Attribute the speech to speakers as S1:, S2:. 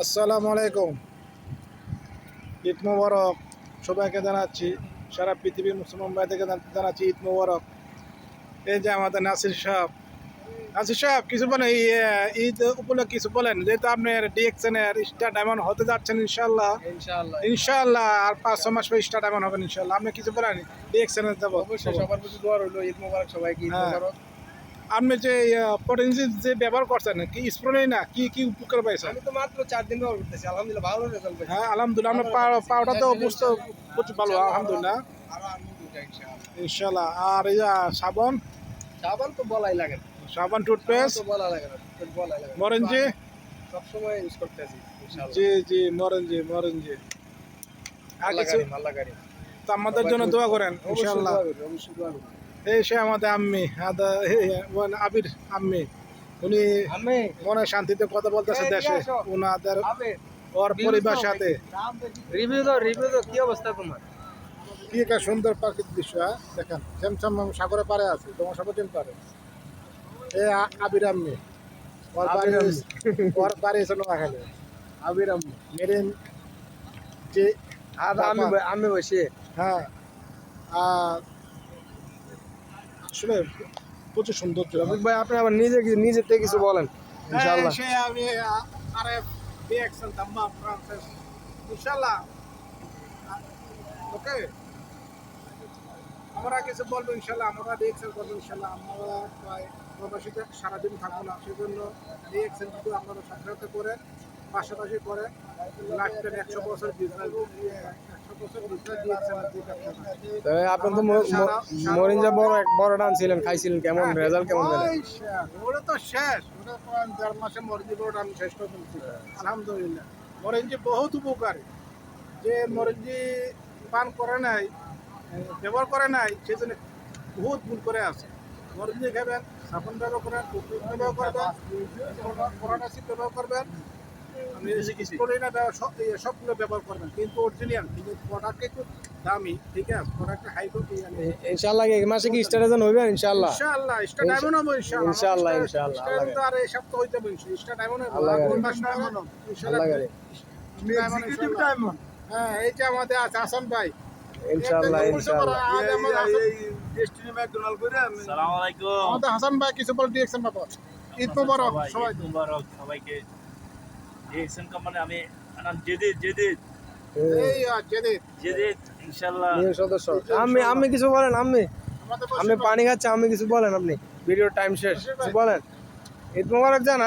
S1: আসসালামু আলাইকুম। ঈদ মোবারক সবাইকে জানাচ্ছি। সারা পৃথিবীর মুসলমান ভাই থেকে জানাচ্ছি ঈদ মোবারক। এই যে আমাদের নাসির সাহেব কিছু বলেন, এই ঈদ উপলক্ষে কিছু বলেন, যেহেতু আপনার ডিএক্সএনের স্টার ডায়মন্ড হতে যাচ্ছেন ইনশাল্লাহ।
S2: ইনশাআল্লাহ
S1: ইনশাল্লাহ আর 5-6 মাস পর স্টার ডায়মন্ড হবেন ইনশাল্লাহ। আপনি কিছু বলেন ডিএক্সএনের যাবো
S2: অবশ্যই সবার প্রতি দোয়া রইল। ঈদ মোবারক সবাইকে, ঈদ
S1: হ্যাঁ।
S2: মোবারক।
S1: আপনি যে পটেন্সি যে ব্যবহার করছেন কি স্প্রে না কি কি উপকার পাইছেন?
S2: আমি তো মাত্র 4 দিন ব্যবহার করতেছি, আলহামদুলিল্লাহ ভালো রেজাল্ট পাইছি।
S1: হ্যাঁ আলহামদুলিল্লাহ, আপনার পাওয়াটা তো বুঝতে প্রচুর ভালো আলহামদুলিল্লাহ।
S2: আরো আনবো দুইটা ইনশাআল্লাহ।
S1: ইনশাল্লাহ। আর এই যে সাবান
S2: সাবান তো বলাই লাগে না,
S1: সাবান টুথপেস্ট
S2: তো বলা লাগে না, বলাই লাগে না।
S1: মরেঞ্জি
S2: সব সময় ইউজ করতেছি ইনশাআল্লাহ।
S1: জি জি মরেঞ্জি আর
S2: আল্লাহ
S1: কিছু
S2: কারীম, আল্লাহ কারীম।
S1: তো আমাদের জন্য দোয়া করেন ইনশাল্লাহ।
S2: অবশ্যই দোয়া করব।
S1: এই সে আমাদের আম্মি আবির আম্মি, উনি
S2: আমি
S1: মনে শান্তিতে কথা বলতেছে দেশে ওনাদের ওর পরিবার সাথে।
S2: রিভিউ দাও কি অবস্থা তোমার?
S1: কি একটা সুন্দর প্রাকৃতিক দৃশ্য, দেখেন শ্যামশ্যাম সাগরের পাড়ে আছে, তোমার সাগরের পাড়ে। এই আবির আম্মি, ওর বাড়ি এসে নোয়াখালী।
S2: আবির আম্মু
S1: মেরিন যে
S2: আর আমি বসে
S1: হ্যাঁ। আর আসলে প্রচুর সৌন্দর্য।
S2: রফিক ভাই, আপনি আবার নিজে থেকে কিছু বলেন ইনশাআল্লাহ।
S1: সে আমি আরএফ ডিএক্সএল দাম্মা ফ্রান্সেস ইনশাআল্লাহ। ওকে, আমরা কিছু বলবো ইনশাআল্লাহ, আমরা ডিএক্সএল করবো ইনশাআল্লাহ। আমরা প্রায় প্রবাসীতে সারাদিন থাকবো না, সেজন্য ডিএক্সএল যদি আপনারা সাথে করে পাশাপাশি করে লাইফটাইম 100 বছর বিজনেস 100 বছর বিজনেস ডিএক্সএল
S2: আপনি তো মরিঞ্জা বড় ডান ছিলেন, খাইছিলেন, কেমন রেজাল্ট কেমন পেলেন?
S1: ওটা তো শেষ, ওটা প্রায় 1.5 মাসে মরিঞ্জি বড়টা আমি শেষ করে ফেলছি আলহামদুলিল্লাহ। মরিঞ্জি বহুত উপকারী, যে মরিঞ্জি পান করে নাই ব্যবহার করে নাই সেজন্য বহুত ভুল করে আছে। মরিঞ্জি খাবেন, সাবান ব্যবহার করবেন, টুথপেস্ট ব্যবহার করবেন, পরানাসিড ব্যবহার করবেন, সবগুলো ব্যবহার করবেন, কিন্তু অরিজিনাল কিন্তু প্রোডাক্ট একটু দামি, ঠিক আছে, প্রোডাক্ট হাই কোয়ালিটি।
S2: ইনশাআল্লাহ এই মাসে কি স্টারেজন হইবে? ইনশাআল্লাহ
S1: ইনশাআল্লাহ স্টার ডায়মন্ড হবে
S2: ইনশাআল্লাহ
S1: ইনশাআল্লাহ। তো আর এই সপ্তাহ হইতে হবে স্টার ডায়মন্ড হবে
S2: আল্লাহ
S1: কোন মাস ডায়মন্ড ইনশাআল্লাহ।
S2: ডায়মন্ড
S1: হ্যাঁ, এই যে আমাদের আছে হাসান ভাই
S2: ইনশাআল্লাহ ইনশাআল্লাহ।
S3: আসসালামু আলাইকুম।
S1: আমাদের হাসান ভাই কিছু বল ডিএক্সএন বাবা। ঈদ মোবারক সবাই।
S3: ঈদ মোবারক সবাইকে। ডিএক্সএন কোম্পানি আমি নাম জেদিদ
S1: এই জেদিদ
S3: ইনশাআল্লাহ।
S2: নিউ সদস্য আমি কিছু বলেন, আমি
S1: আমাদের
S2: পানি খাচ্ছি, আমি কিছু বলেন, আপনি ভিডিও টাইম শেষ, কিছু বলেন। ঈদ মোবারক জানান।